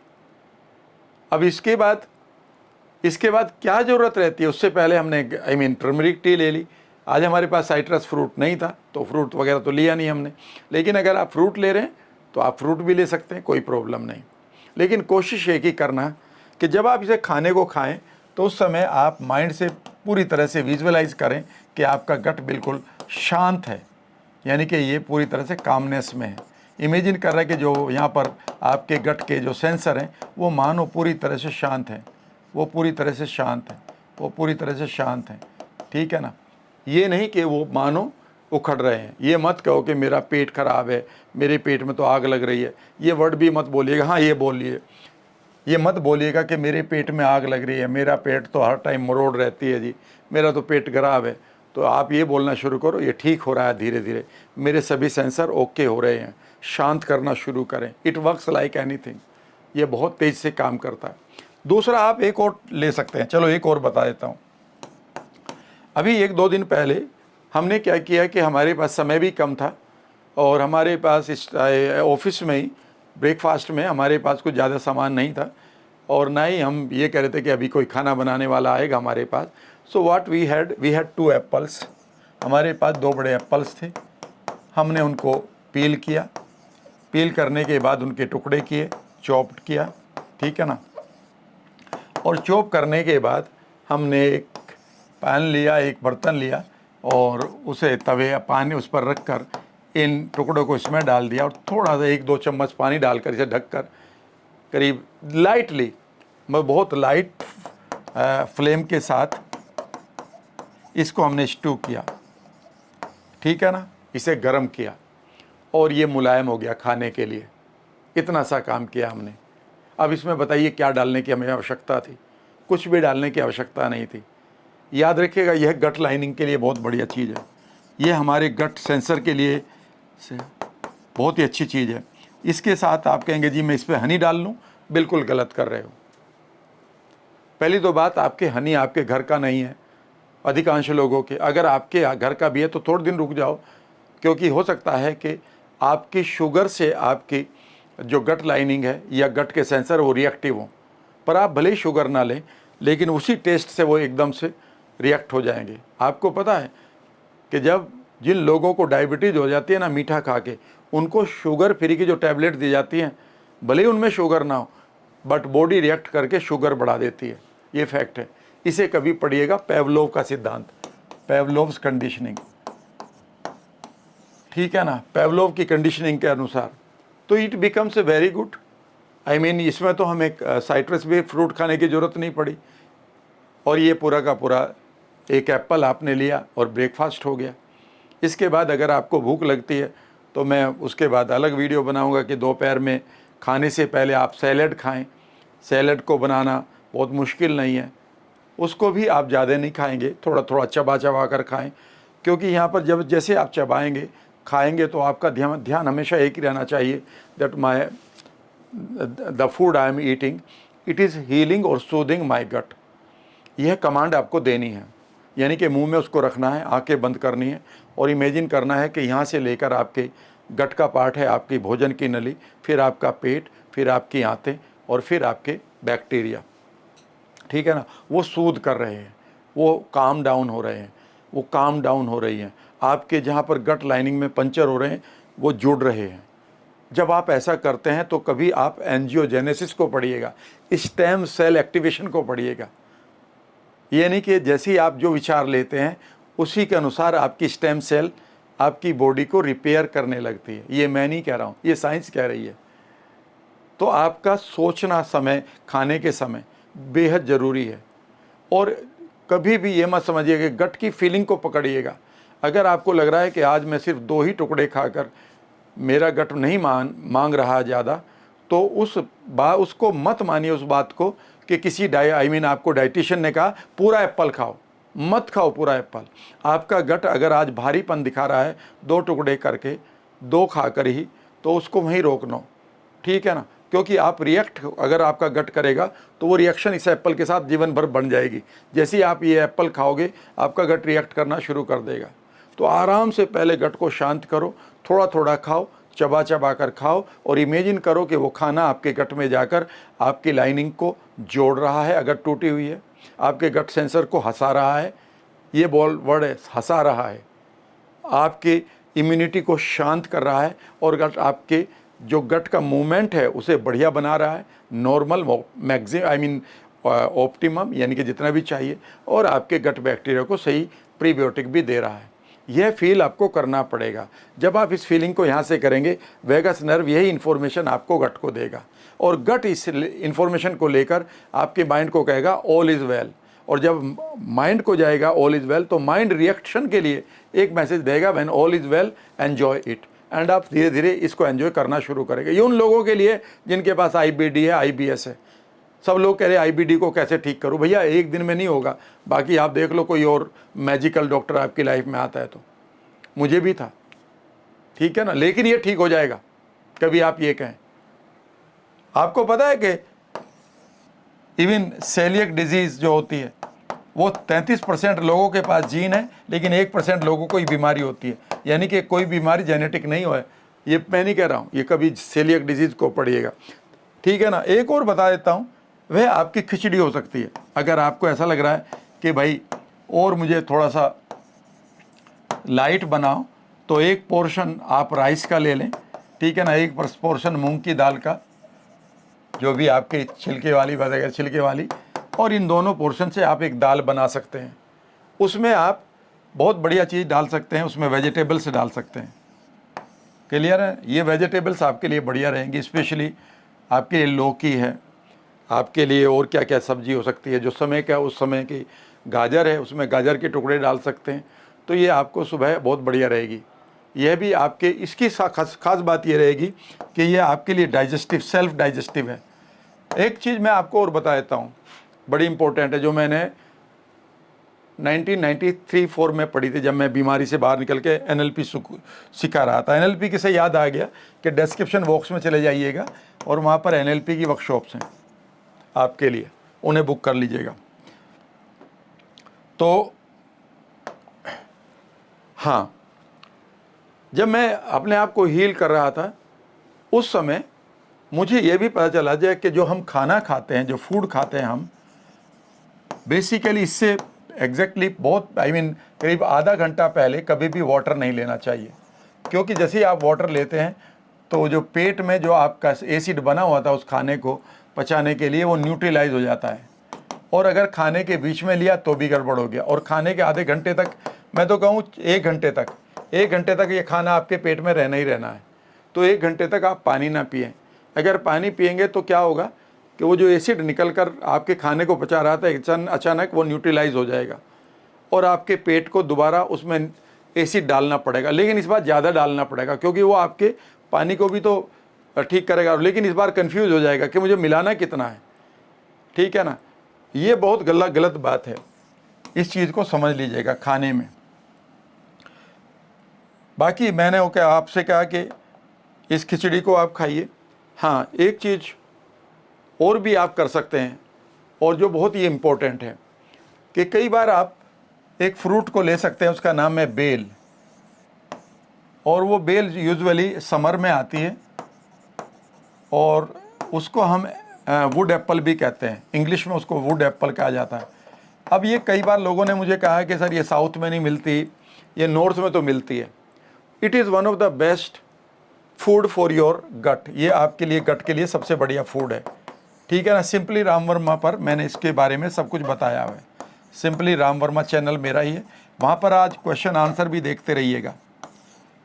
अब इसके बाद क्या ज़रूरत रहती है, उससे पहले हमने टर्मरिक टी ले ली। आज हमारे पास साइट्रस फ्रूट नहीं था, तो फ्रूट वगैरह तो लिया नहीं हमने, लेकिन अगर आप फ्रूट ले रहे हैं तो आप फ्रूट भी ले सकते हैं, कोई प्रॉब्लम नहीं। लेकिन कोशिश एक ही करना कि जब आप इसे खाने को खाएं तो उस समय आप माइंड से पूरी तरह से विजुअलाइज करें कि आपका गट बिल्कुल शांत है, यानी कि ये पूरी तरह से कामनेस में है। इमेजिन कर रहे हैं कि जो यहाँ पर आपके गट के जो सेंसर हैं वो मानो पूरी तरह से शांत हैं, वो पूरी तरह से शांत हैं। वो पूरी तरह से शांत हैं, ठीक है ना। ये नहीं कि वो मानो उखड़ रहे हैं। ये मत कहो कि मेरा पेट खराब है, मेरे पेट में तो आग लग रही है, ये वर्ड भी मत बोलिएगा। हाँ, ये बोलिए, ये मत बोलिएगा कि मेरे पेट में आग लग रही है, मेरा पेट तो हर टाइम मरोड़ रहती है जी, मेरा तो पेट खराब है। तो आप ये बोलना शुरू करो, ये ठीक हो रहा है धीरे धीरे, मेरे सभी सेंसर ओके हो रहे हैं, शांत करना शुरू करें। इट वर्क्स लाइक एनीथिंग, ये बहुत तेज़ से काम करता है। दूसरा आप एक और ले सकते हैं, चलो एक और बता देता हूँ। अभी 1-2 दिन पहले हमने क्या किया कि हमारे पास समय भी कम था और हमारे पास इस ऑफिस में ही ब्रेकफास्ट में हमारे पास कुछ ज़्यादा सामान नहीं था और ना ही हम ये कह रहे थे कि अभी कोई खाना बनाने वाला आएगा हमारे पास। So what we had 2 apples, हमारे पास 2 बड़े एप्पल्स थे। हमने उनको पील किया, पील करने के बाद उनके टुकड़े किए, चॉप्ड किया, ठीक है ना। और चॉप करने के बाद हमने एक पैन लिया, एक बर्तन लिया और उसे तवे या पानी उस पर रख कर इन टुकड़ों को इसमें डाल दिया और थोड़ा सा 1-2 चम्मच पानी डालकर इसे ढककर करीब लाइटली, बहुत लाइट फ्लेम के साथ इसको हमने स्टू किया, ठीक है ना। इसे गर्म किया और ये मुलायम हो गया खाने के लिए। इतना सा काम किया हमने। अब इसमें बताइए क्या डालने की हमें आवश्यकता थी? कुछ भी डालने की आवश्यकता नहीं थी। याद रखिएगा, यह गट लाइनिंग के लिए बहुत बढ़िया चीज़ है। यह हमारे गट सेंसर के लिए बहुत ही अच्छी चीज़ है। इसके साथ आप कहेंगे जी मैं इस पर हनी डाल लूँ, बिल्कुल गलत कर रहे हो। पहली तो बात, आपके हनी आपके घर का नहीं है, अधिकांश लोगों के। अगर आपके घर का भी है तो थोड़े दिन रुक जाओ, क्योंकि हो सकता है कि आपकी शुगर से आपकी जो गट लाइनिंग है या गट के सेंसर वो रिएक्टिव हों। पर आप भले ही शुगर ना लें, लेकिन उसी टेस्ट से वो एकदम से रिएक्ट हो जाएंगे। आपको पता है कि जब जिन लोगों को डायबिटीज़ हो जाती है ना मीठा खा के, उनको शुगर फ्री की जो टैबलेट दी जाती हैं, भले ही उनमें शुगर ना हो, बट बॉडी रिएक्ट करके शुगर बढ़ा देती है। ये फैक्ट है। इसे कभी पढ़िएगा, पेवलोव का सिद्धांत, पेवलोव्स कंडीशनिंग, ठीक है ना, पेवलोव की कंडीशनिंग के अनुसार। तो it becomes a very good, I mean इसमें तो हमें साइट्रस भी फ्रूट खाने की ज़रूरत नहीं पड़ी। और ये पूरा का पूरा एक एप्पल आपने लिया और ब्रेकफास्ट हो गया। इसके बाद अगर आपको भूख लगती है तो मैं उसके बाद अलग वीडियो बनाऊंगा कि दोपहर में खाने से पहले आप सैलेड खाएं। सैलेड को बनाना बहुत मुश्किल नहीं है, उसको भी आप ज़्यादा नहीं खाएंगे, थोड़ा थोड़ा चबा चबा कर खाएं। क्योंकि यहाँ पर जब जैसे आप चबाएंगे खाएंगे तो आपका ध्यान हमेशा एक ही रहना चाहिए, that my the food I am eating it is healing और सूदिंग माई गट। यह कमांड आपको देनी है, यानी कि मुंह में उसको रखना है, आंखें बंद करनी है और इमेजिन करना है कि यहाँ से लेकर आपके गट का पार्ट है आपकी भोजन की नली, फिर आपका पेट, फिर आपकी आंतें और फिर आपके बैक्टीरिया, ठीक है ना, वो सूद कर रहे हैं, वो काम डाउन हो रहे हैं, वो काम डाउन हो रही हैं। आपके जहाँ पर गट लाइनिंग में पंचर हो रहे हैं वो जुड़ रहे हैं। जब आप ऐसा करते हैं तो कभी आप एंजियोजेनेसिस को पढ़िएगा, स्टेम सेल एक्टिवेशन को पढ़िएगा। ये नहीं कि जैसे ही आप जो विचार लेते हैं उसी के अनुसार आपकी स्टेम सेल आपकी बॉडी को रिपेयर करने लगती है। ये मैं नहीं कह रहा हूँ, ये साइंस कह रही है। तो आपका सोचना समय, खाने के समय बेहद ज़रूरी है। और कभी भी ये मत समझिएगा, गट की फीलिंग को पकड़िएगा। अगर आपको लग रहा है कि आज मैं सिर्फ 2 ही टुकड़े खाकर मेरा गट नहीं मांग रहा ज़्यादा, तो उसको मत मानिए उस बात को कि किसी आपको डाइटिशियन ने कहा पूरा एप्पल खाओ। मत खाओ पूरा एप्पल। आपका गट अगर आज भारीपन दिखा रहा है 2 टुकड़े करके, 2 खाकर ही, तो उसको वहीं रोकना, ठीक है ना। क्योंकि आप रिएक्ट अगर आपका गट करेगा तो वो रिएक्शन इस एप्पल के साथ जीवन भर बन जाएगी। जैसे ही आप ये एप्पल खाओगे आपका गट रिएक्ट करना शुरू कर देगा। तो आराम से पहले गट को शांत करो, थोड़ा थोड़ा खाओ, चबा चबा कर खाओ और इमेजिन करो कि वो खाना आपके गट में जाकर आपकी लाइनिंग को जोड़ रहा है, अगर टूटी हुई है, आपके गट सेंसर को हंसा रहा है। ये वर्ड है, हंसा रहा है, आपकी इम्यूनिटी को शांत कर रहा है और गट आपके जो गट का मूवमेंट है उसे बढ़िया बना रहा है, नॉर्मल ऑप्टिमम यानी कि जितना भी चाहिए, और आपके गट बैक्टीरिया को सही प्रीबायोटिक भी दे रहा है। यह फील आपको करना पड़ेगा। जब आप इस फीलिंग को यहाँ से करेंगे, वेगस नर्व यही इन्फॉर्मेशन आपको गट को देगा और गट इस इन्फॉर्मेशन को लेकर आपके माइंड को कहेगा ऑल इज़ वेल। और जब माइंड को जाएगा ऑल इज़ वेल, तो माइंड रिएक्शन के लिए एक मैसेज देगा, when all is well enjoy it, and आप धीरे धीरे इसको एन्जॉय करना शुरू करेंगे। ये उन लोगों के लिए जिनके पास IBD है, IBS है। सब लोग कह रहे हैं IBD को कैसे ठीक करूं। भैया एक दिन में नहीं होगा, बाकी आप देख लो कोई और मैजिकल डॉक्टर आपकी लाइफ में आता है तो। मुझे भी था, ठीक है ना, लेकिन ये ठीक हो जाएगा। कभी आप ये कहें, आपको पता है कि इवन सेलियक डिजीज़ जो होती है वो 33% लोगों के पास जीन है, लेकिन 1% लोगों को ही बीमारी होती है। यानी कि कोई बीमारी जेनेटिक नहीं हो है, ये मैं नहीं कह रहा हूँ, ये कभी सेलियक डिजीज़ को पढ़िएगा, ठीक है ना। एक और बता देता हूँ, वह आपकी खिचड़ी हो सकती है। अगर आपको ऐसा लग रहा है कि भाई और मुझे थोड़ा सा लाइट बनाओ, तो एक पोर्शन आप राइस का ले लें, ठीक है ना, एक पोर्शन मूंग की दाल का, जो भी आपके छिलके वाली बनेगा, छिलके वाली, और इन दोनों पोर्शन से आप एक दाल बना सकते हैं। उसमें आप बहुत बढ़िया चीज़ डाल सकते हैं, उसमें वेजिटेबल्स डाल सकते हैं। क्लियर है? ये वेजिटेबल्स आपके लिए बढ़िया रहेंगी, स्पेशली आपके लिए लौकी है, आपके लिए और क्या क्या सब्जी हो सकती है, जो समय का उस समय की गाजर है, उसमें गाजर के टुकड़े डाल सकते हैं। तो ये आपको सुबह बहुत बढ़िया रहेगी। यह भी आपके, इसकी खास बात ये रहेगी कि ये आपके लिए डाइजेस्टिव, सेल्फ डाइजेस्टिव है। एक चीज़ मैं आपको और बता देता हूँ, बड़ी इंपॉर्टेंट है, जो मैंने 1993-4 में पढ़ी थी, जब मैं बीमारी से बाहर निकल के NLP सिखा रहा था। NLP से याद आ गया कि डिस्क्रिप्शन बॉक्स में चले जाइएगा और वहाँ पर NLP की वर्कशॉप्स हैं आपके लिए, उन्हें बुक कर लीजिएगा। तो हाँ, जब मैं अपने आप को हील कर रहा था, उस समय मुझे ये भी पता चला जाए कि जो हम खाना खाते हैं, जो फूड खाते हैं हम, बेसिकली इससे एग्जैक्टली बहुत करीब आधा घंटा पहले कभी भी वाटर नहीं लेना चाहिए। क्योंकि जैसे ही आप वाटर लेते हैं तो जो पेट में जो आपका एसिड बना हुआ था उस खाने को पचाने के लिए, वो न्यूट्रलाइज हो जाता है। और अगर खाने के बीच में लिया तो भी गड़बड़ हो गया। और खाने के आधे घंटे तक, मैं तो कहूँ 1 घंटे तक ये खाना आपके पेट में रहना ही रहना है। तो 1 घंटे तक आप पानी ना पिएं। अगर पानी पिएंगे तो क्या होगा कि वो जो एसिड निकल कर आपके खाने को पचा रहा था, अचानक वो न्यूट्रलाइज हो जाएगा और आपके पेट को दोबारा उसमें एसिड डालना पड़ेगा। लेकिन इस बार ज़्यादा डालना पड़ेगा, क्योंकि वो आपके पानी को भी तो ठीक करेगा, लेकिन इस बार कंफ्यूज हो जाएगा कि मुझे मिलाना कितना है, ठीक है ना। ये बहुत गलत बात है, इस चीज़ को समझ लीजिएगा खाने में। बाकी मैंने वो क्या आपसे कहा कि इस खिचड़ी को आप खाइए। हाँ, एक चीज़ और भी आप कर सकते हैं, और जो बहुत ही इम्पोर्टेंट है, कि कई बार आप एक फ्रूट को ले सकते हैं, उसका नाम है बेल। और वो बेल यूजुअली समर में आती है, और उसको हम वुड एप्पल भी कहते हैं, इंग्लिश में उसको वुड एप्पल कहा जाता है। अब ये कई बार लोगों ने मुझे कहा कि सर ये साउथ में नहीं मिलती, ये नॉर्थ में तो मिलती है। It is one of the best food for your gut. ये आपके लिए, गट के लिए सबसे बढ़िया फूड है, ठीक है ना। सिंपली राम वर्मा पर मैंने इसके बारे में सब कुछ बताया हुआ है। सिंपली राम वर्मा चैनल मेरा ही है, वहाँ पर आज क्वेश्चन आंसर भी देखते रहिएगा।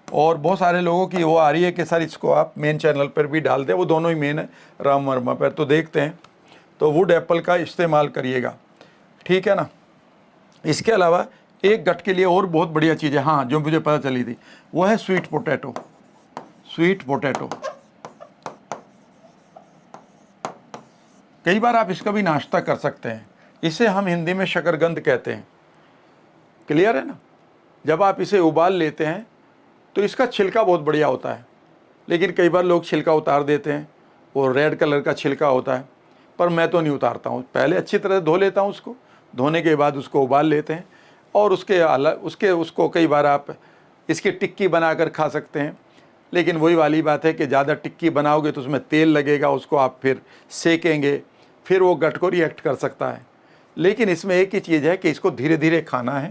और बहुत सारे लोगों की वो आ रही है कि सर इसको आप मेन चैनल पर भी डाल दें, वो दोनों ही मेन है राम वर्मा पर, तो देखते हैं। तो वुड एप्पल का इस्तेमाल करिएगा, ठीक है ना। इसके अलावा एक गट के लिए और बहुत बढ़िया चीज़ है, हाँ, जो मुझे पता चली थी, वो है स्वीट पोटैटो। स्वीट पोटैटो, कई बार आप इसका भी नाश्ता कर सकते हैं। इसे हम हिंदी में शकरकंद कहते हैं। क्लियर है ना। जब आप इसे उबाल लेते हैं तो इसका छिलका बहुत बढ़िया होता है, लेकिन कई बार लोग छिलका उतार देते हैं, वो रेड कलर का छिलका होता है, पर मैं तो नहीं उतारता हूँ। पहले अच्छी तरह धो लेता हूँ उसको, धोने के बाद उसको उबाल लेते हैं, और उसको कई बार आप इसकी टिक्की बनाकर खा सकते हैं। लेकिन वही वाली बात है कि ज़्यादा टिक्की बनाओगे तो उसमें तेल लगेगा, उसको आप फिर सेकेंगे, फिर वो गट को रिएक्ट कर सकता है। लेकिन इसमें एक ही चीज़ है कि इसको धीरे धीरे खाना है,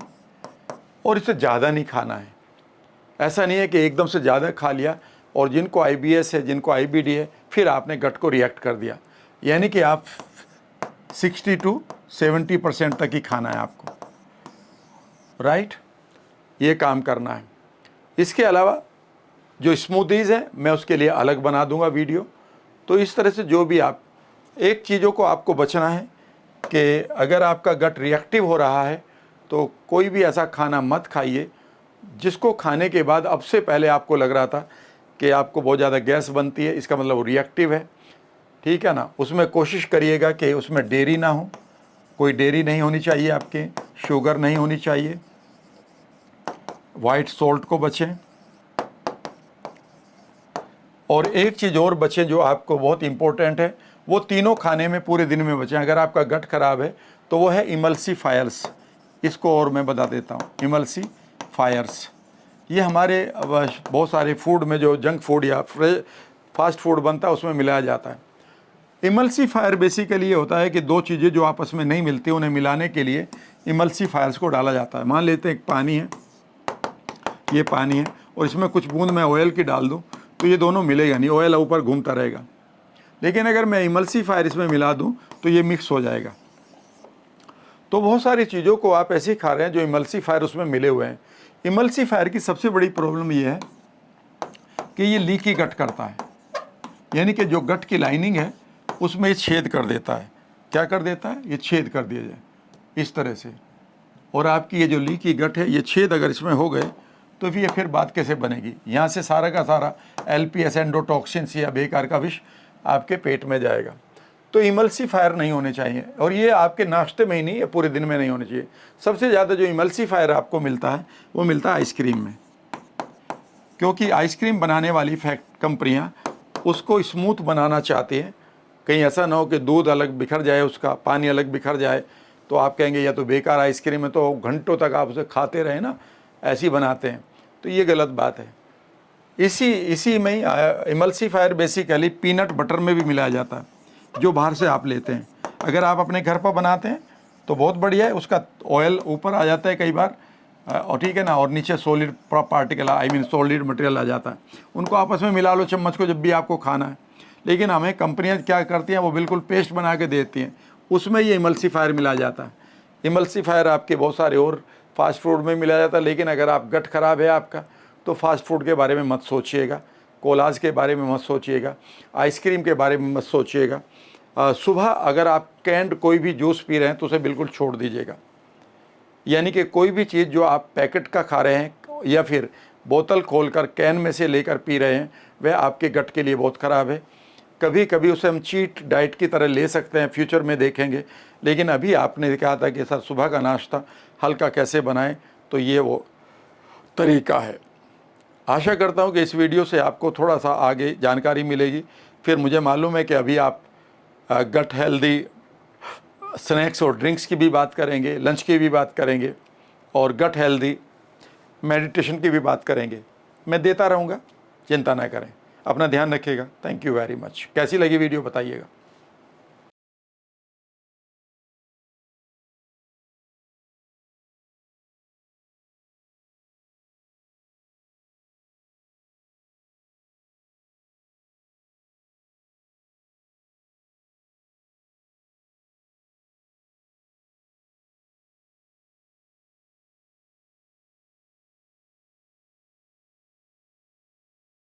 और इसे ज़्यादा नहीं खाना है। ऐसा नहीं है कि एकदम से ज़्यादा खा लिया और जिनको IBS है, जिनको IBD है, फिर आपने गट को रिएक्ट कर दिया। यानी कि आप 60 to 70% तक ही खाना है आपको, राइट। ये काम करना है। इसके अलावा जो स्मूदीज़ हैं, मैं उसके लिए अलग बना दूंगा वीडियो। तो इस तरह से जो भी आप, एक चीज़ों को आपको बचना है कि अगर आपका गट रिएक्टिव हो रहा है तो कोई भी ऐसा खाना मत खाइए जिसको खाने के बाद अब से पहले आपको लग रहा था कि आपको बहुत ज़्यादा गैस बनती है, इसका मतलब वो रिएक्टिव है, ठीक है ना। उसमें कोशिश करिएगा कि उसमें डेयरी ना हो, कोई डेयरी नहीं होनी चाहिए आपके, शुगर नहीं होनी चाहिए, वाइट सॉल्ट को बचें। और एक चीज़ और बचें जो आपको बहुत इम्पोर्टेंट है, वो तीनों खाने में पूरे दिन में बचें। अगर आपका गट खराब है तो वो है इमल्सीफायर्स, इसको और मैं बता देता हूँ। इमल्सीफायर्स ये हमारे बहुत सारे फूड में जो जंक फूड या फास्ट फूड बनता है उसमें मिलाया जाता है। इमल्सीफायर बेसिकली ये होता है कि दो चीज़ें जो आपस में नहीं मिलती उन्हें मिलाने के लिए इमल्सीफायर्स को डाला जाता है। मान लेते हैं एक पानी है, ये पानी है और इसमें कुछ बूंद मैं ऑयल की डाल दूँ तो ये दोनों मिलेगा नहीं, ऑयल ऊपर घूमता रहेगा। लेकिन अगर मैं इमल्सीफायर इसमें मिला दूं तो ये मिक्स हो जाएगा। तो बहुत सारी चीज़ों को आप ऐसे ही खा रहे हैं जो इमल्सीफायर उसमें मिले हुए हैं। इमल्सीफायर की सबसे बड़ी प्रॉब्लम ये है कि ये लीकी गट करता है, यानी कि जो गट की लाइनिंग है उसमें ये छेद कर देता है। क्या कर देता है? ये छेद कर दिया जाए इस तरह से। और आपकी ये जो लीकी गट है, ये छेद अगर इसमें हो गए तो फिर बात कैसे बनेगी? यहाँ से सारा का सारा LPS एंडोटॉक्सिन्स या बेकार का विष आपके पेट में जाएगा। तो इमल्सीफायर नहीं होने चाहिए, और ये आपके नाश्ते में ही नहीं, ये पूरे दिन में नहीं होने चाहिए। सबसे ज़्यादा जो इमल्सीफायर आपको मिलता है वो मिलता है आइसक्रीम में, क्योंकि आइसक्रीम बनाने वाली कंपनियाँ उसको स्मूथ बनाना चाहती हैं। कहीं ऐसा ना हो कि दूध अलग बिखर जाए, उसका पानी अलग बिखर जाए, तो आप कहेंगे या तो बेकार आइसक्रीम है, तो घंटों तक आप उसे खाते रहे ना, ऐसी बनाते हैं। तो ये गलत बात है। इसी में ही इमल्सीफायर बेसिकली पीनट बटर में भी मिलाया जाता है जो बाहर से आप लेते हैं। अगर आप अपने घर पर बनाते हैं तो बहुत बढ़िया है, उसका ऑयल ऊपर आ जाता है कई बार, और ठीक है ना, और नीचे सॉलिड पार्टिकल सॉलिड मटेरियल आ जाता है। उनको आपस में मिला लो चम्मच को जब भी आपको खाना है। लेकिन हमें कंपनियां क्या करती हैं, वो बिल्कुल पेस्ट बना के देती हैं, उसमें ये इमल्सीफायर मिला जाता है। इमल्सीफायर आपके बहुत सारे और फास्ट फूड में मिला जाता है। लेकिन अगर आप गट खराब है आपका तो फास्ट फूड के बारे में मत सोचिएगा, कोलाज के बारे में मत सोचिएगा, आइसक्रीम के बारे में मत सोचिएगा। सुबह अगर आप कैंड कोई भी जूस पी रहे हैं तो उसे बिल्कुल छोड़ दीजिएगा। यानी कि कोई भी चीज़ जो आप पैकेट का खा रहे हैं या फिर बोतल खोलकर कैन में से लेकर पी रहे हैं, वह आपके गट के लिए बहुत ख़राब है। कभी कभी उसे हम चीट डाइट की तरह ले सकते हैं, फ्यूचर में देखेंगे। लेकिन अभी आपने कहा था कि सर सुबह का नाश्ता हल्का कैसे बनाएं, तो ये वो तरीका है। आशा करता हूं कि इस वीडियो से आपको थोड़ा सा आगे जानकारी मिलेगी। फिर मुझे मालूम है कि अभी आप गट हेल्दी स्नैक्स और ड्रिंक्स की भी बात करेंगे, लंच की भी बात करेंगे, और गट हेल्दी मेडिटेशन की भी बात करेंगे। मैं देता रहूँगा, चिंता ना करें। अपना ध्यान रखिएगा। Thank you very much. कैसी लगी वीडियो बताइएगा।